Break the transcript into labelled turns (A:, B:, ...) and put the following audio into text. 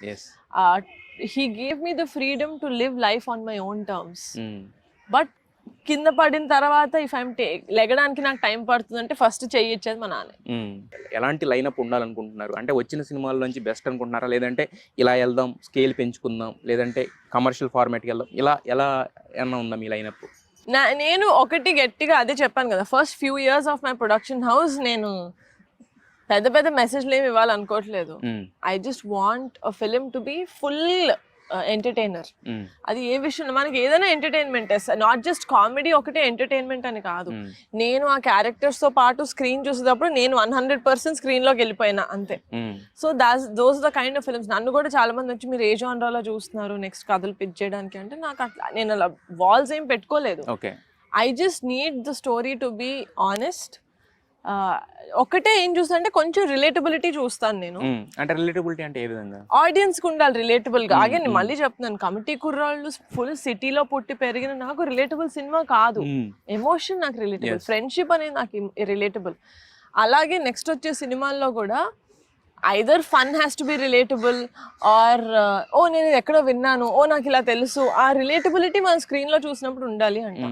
A: yes.
B: He gave me the freedom to live life on my own terms. But కింద పడిన తర్వాత if I'm లెగడానికి నాకు time పడుతుందంటే first చెయ్యొచ్చేది మా నాన్న.
A: ఎలాంటి లైనప్ ఉండాలనుకుంటున్నారు? అంటే వచ్చిన సినిమాల నుంచి బెస్ట్ అనుకుంటున్నారా, లేదంటే ఇలా వెళ్దాం స్కేల్ పెంచుకుందాం, లేదంటే కమర్షియల్ ఫార్మాట్కి వెళ్దాం, ఇలా ఎలా ఏమన్నా ఉందా మీ లైనప్?
B: నేను ఒకటి గట్టిగా అదే చెప్పాను కదా, first few years of my production house నేను పెద్ద పెద్ద మెసేజ్లు ఏమి ఇవ్వాలనుకోవట్లేదు. I just want a film to be full entertainer. అది ఏ విషయంలో మనకి ఏదైనా ఎంటర్టైన్మెంట్, నాట్ జస్ట్ కామెడీ ఒకటే ఎంటర్టైన్మెంట్ అని కాదు. నేను ఆ క్యారెక్టర్స్ తో పాటు స్క్రీన్ చూసేటప్పుడు నేను 100% స్క్రీన్ లోకి వెళ్ళిపోయినా అంతే. So those the kind of films. నన్ను కూడా చాలా మంది వచ్చి మీరు ఏ జానరాలో చూస్తున్నారు నెక్స్ట్ కథలు పిచ్ చేయడానికి అంటే, నాకు అట్లా నేను అలా వాల్స్ ఏం పెట్టుకోలేదు. I just need the story to be honest. ఒకటే ఏం చూస్తా అంటే కొంచెం రిలేటబిలిటీ చూస్తాను నేను.
A: అంటే రిలేటబిలిటీ అంటే ఏ విధంగా?
B: ఆడియన్స్ కు ఉండాలి రిలేటబుల్ గా. అగే నేను మళ్ళీ చెప్తున్నాను, కమిటీ కుర్రాళ్ళు ఫుల్ సిటీలో పుట్టి పెరిగిన నాకు రిలేటబుల్ సినిమా కాదు. ఎమోషన్ నాకు రిలేటబుల్, ఫ్రెండ్షిప్ అనేది నాకు రిలేటబుల్. అలాగే నెక్స్ట్ వచ్చే సినిమాల్లో కూడా either fun has to be relatable or ఓ నేను ఎక్కడో విన్నాను, ఓ నాకు ఇలా తెలుసు. ఆ రిలేటబిలిటీ మన స్క్రీన్ లో చూసినప్పుడు ఉండాలి అంట.